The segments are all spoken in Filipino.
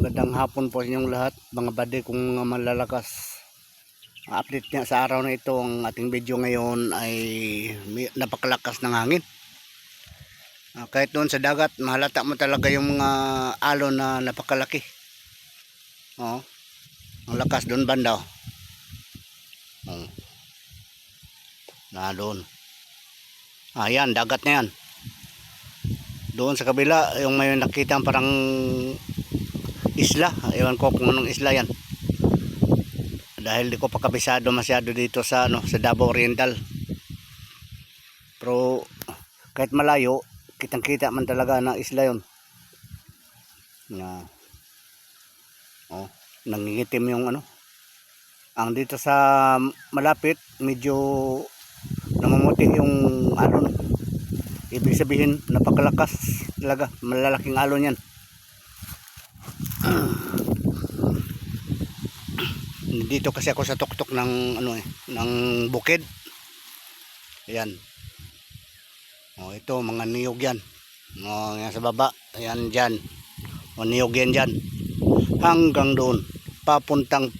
magandang hapon po sa inyong lahat mga bade kung mga malalakas. Update niya sa araw na ito, ang ating video ngayon ay napakalakas ng hangin. Kahit doon sa dagat mahalata mo talaga yung mga alon na napakalaki. Ang lakas doon banda. Na doon. Ayan, dagat na yan. Doon sa kabila, yung may nakita parang isla. Ewan ko kung anong isla yan. Dahil di ko pa kabisado masyado dito sa sa Davao Oriental. Pero kahit malayo, kitang-kita man talaga na isla yon. Na nangingitim yung Ang dito sa malapit, medyo namumuti yung alon. Ibig sabihin, napakalakas talaga, malalaking alon yan. Dito kasi ako sa tuktok ng ng bukid. Ayan. Ito mga niyog yan. Yan sa baba, ayan diyan. Niyog yan diyan. Hanggang doon, papuntang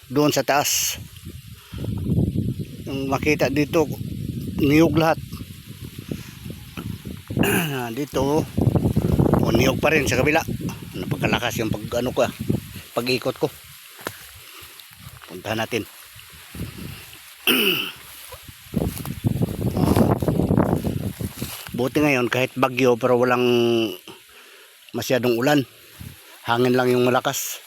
doon sa taas. Yung makita dito, niyog lahat. Dito niyog pa rin sa kabila. Napakalakas yung pag-ikot ko. Puntahan natin. Buti ngayon kahit bagyo pero walang masyadong ulan. Hangin lang yung malakas.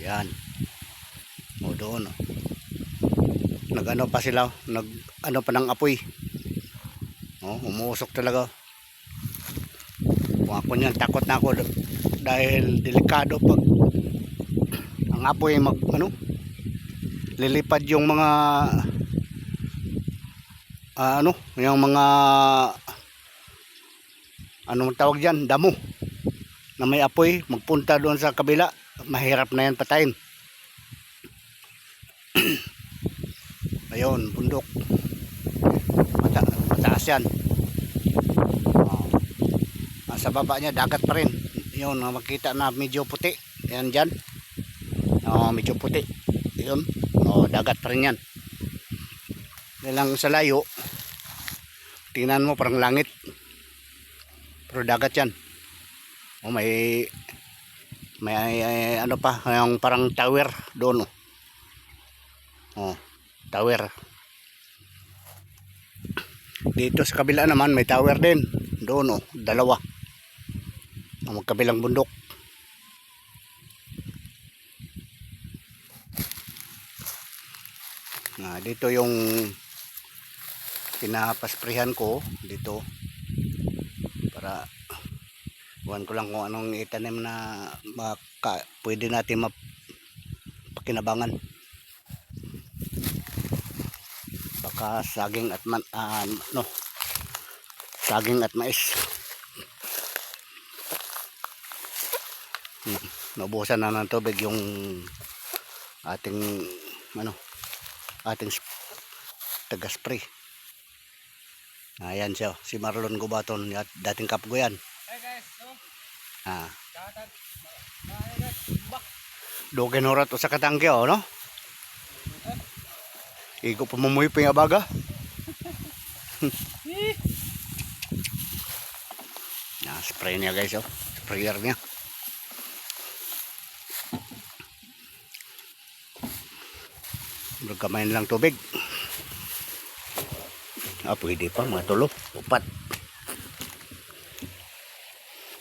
Yan. Doon. Nag-ano pa sila, nag-ano pa ng apoy. Umuusok talaga. Kung ako niyan, takot na ako dahil delikado pag ang apoy lilipad yung mga yung mga anong tawag diyan, damo na may apoy, magpunta doon sa kabila, mahirap na yan patayin. Ayun, bundok. Mataas yan. Sa baba niya, dagat pa rin. Yun, makita na medyo puti. Yan dyan. Medyo puti. Yun. Dagat pa rin yan. Lang sa layo, tingnan mo parang langit. Pero dagat yan. May ano pa, yung parang tower doon. Tower. Dito sa kabila naman may tower din. Doon dalawa. Ang magkabilang bundok. Dito yung pinapasprehan ko dito para buwan ko lang kung anong itanim na pwede natin mapakinabangan. Baka saging at saging at mais. Naubusan na ng tubig yung ating ating taga-spray. Ayan siya, si Marlon Gubaton, dating kapgo yan. Dogen horat sa katangke no? Igo pamamuhi pa yung abaga. Spray niya guys, sprayer niya. Magkamain lang tubig. Pwede pa mga 3, 4.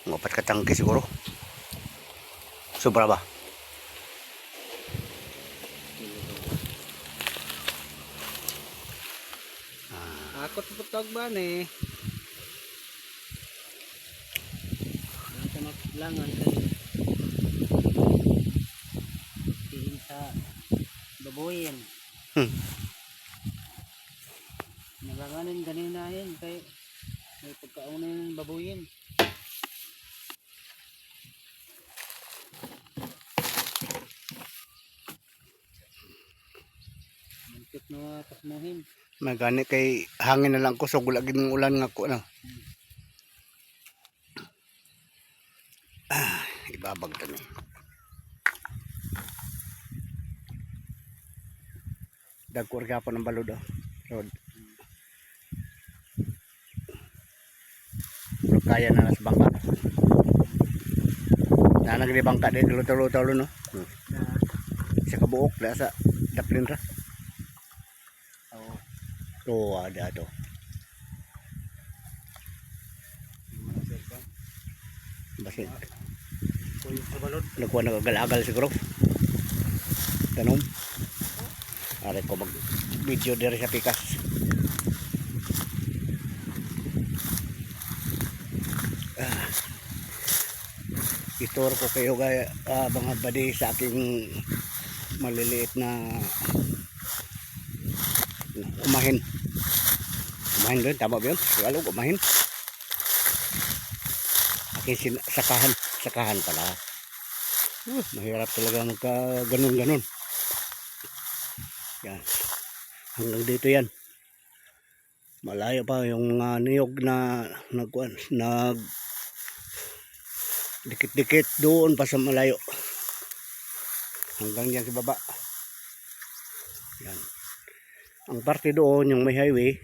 4 katangke siguro. Sobra ba? Akot putog ba ni? Ito maglangan sa babuyin. Nalanganin ganina yan kay may pagkauna yung babuyin. Muntik na pasmuhin. Magani kay hangin na lang ko so gulagin ng ulan nga ko ibabag to ni. Dagkor gapon ang balod oh. Road. Pero kaya na sa bangka. Nanag di bangka di luto-luto no. Sa kabuok da sa daplin ra. Oo. Oh, ada to. Basin. Kuya sa balod. Nagkuha nagagal-agal siguro. Tanom. Are ko mag video diri sa pikas. Itor ko kayo gaya mga badi sa aking maliliit na umahin. Umahin doon, tama ba yun? Tagalog, umahin. Aking sakahan pala. Mahirap talaga magka ganun-ganun. Yan. Hanggang dito yan. Malayo pa yung niyog na nag dikit-dikit doon pa sa malayo. Hanggang yan sa baba. Yan. Ang parte doon, yung may highway,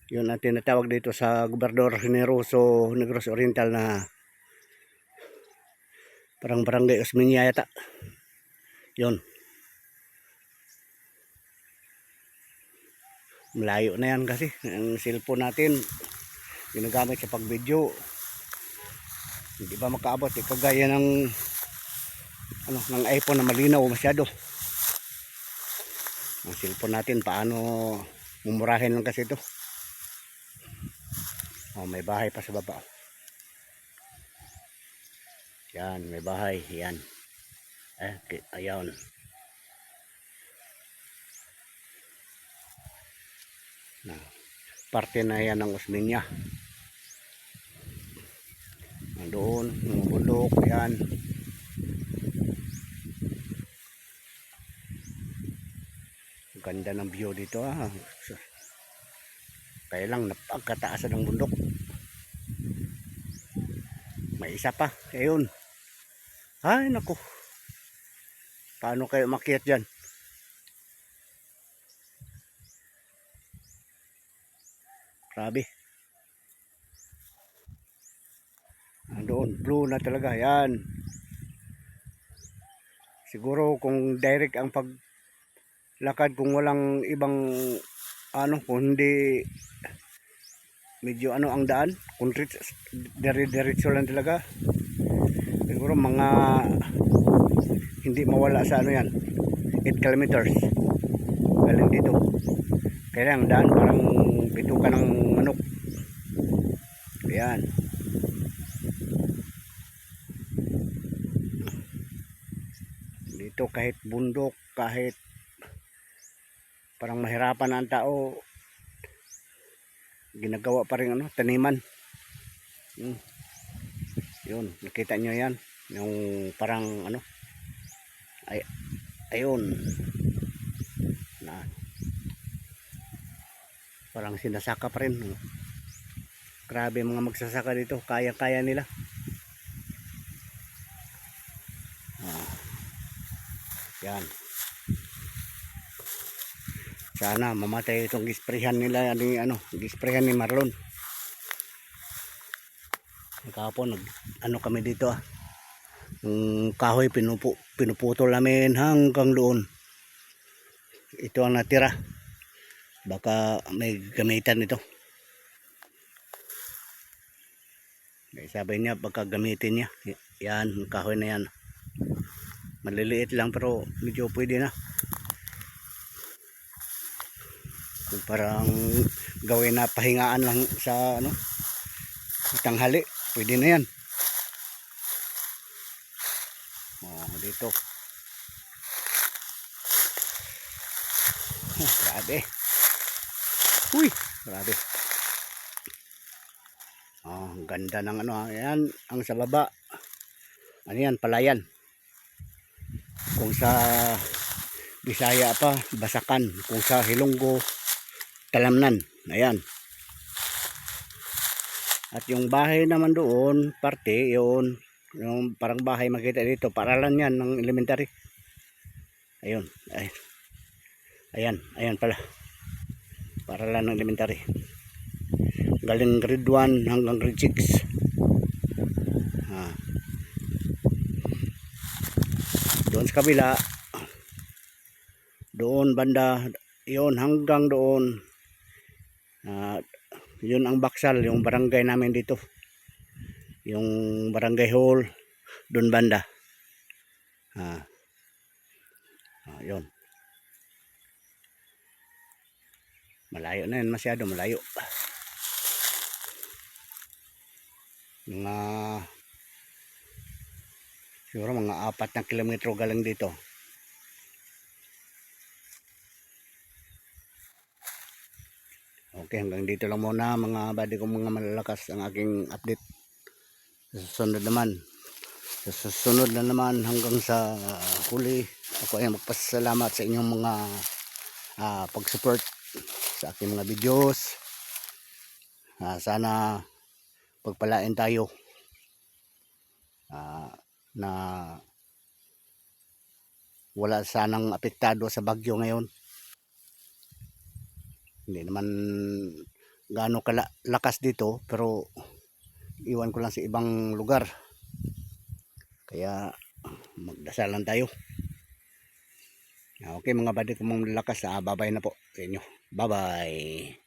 yun ang tinatawag dito sa Gobernador Generoso Negros Oriental na parang barangay Osmeña yata. Yun. Malayo na yan kasi. Ang cellphone natin, ginagamit sa pag-video. Hindi ba makaabot? Kagaya ng ng iPhone na malinaw masyado. Ang cellphone natin, paano mumurahin lang kasi ito. Oh, may bahay pa sa baba. Yan, may bahay. Yan. Ayan. Parte na yan ng Osmeña. Doon, yung bundok. Yan. Ganda ng view dito ah. Kaya lang napagkataasan ng bundok. May isa pa. Ayun. Ay naku. Paano kayo makiat dyan? Grabe. Doon, blue na talaga. Yan. Siguro kung direct ang paglakad, kung walang ibang kung hindi medyo ang daan, kung diretso lang talaga, siguro mga hindi mawala sa yan 8 kilometers galing dito. Kaya ang daan parang bituka ng manok. Ayan. Dito kahit bundok, kahit parang mahirapan ang tao, ginagawa pa rin taniman. Yun, nakita nyo yan, yung parang ayun na parang sinasaka pa rin. Grabe mga magsasaka dito, kaya nila. Yan. Sana mamatay itong gisprehan nila gisprehan ni Marlon. Kahapon kami dito yung kahoy pinuputol namin hanggang doon. Ito ang natira. Baka may gamitan ito. Sabi niya baka gamitin niya. Yan, kahoy na yan. Maliliit lang pero medyo pwede na. Kung parang gawin na pahingaan lang sa tanghali, pwede na yan. Dito. Grabe. Uy, grabe. Ang ganda ng ayan, ang sa baba. Ano yan, palayan. Kung sa Bisaya pa, Basakan. Kung sa Hilonggo, Talamnan. Ayan. At yung bahay naman doon, parte, yun, Yung parang bahay makita dito, paralan yan ng elementary. Ayun, ay, ayan pala. Paralan ng elementary. Galing grade 1 hanggang grade 6. Ah, doon sa kabila, doon banda, yun hanggang doon. Yun ang baksal, yung barangay namin dito. Yung barangay hall, doon banda. Yun. Malayo na yun, masyado malayo. Mga siguro mga 4 na kilometro galing dito. Okay, hanggang dito lang muna mga buddy kong mga malalakas ang aking update. Sa susunod na naman hanggang sa huli, ako ay magpasalamat sa inyong mga pag-support sa aking mga videos. Sana pagpalain tayo na wala sanang apektado sa bagyo ngayon. Hindi naman gaano kalakas dito, pero iwan ko lang sa ibang lugar. Kaya magdasal lang tayo. Okay mga buddy, kung malakas, babay na po sa inyo. Bye bye.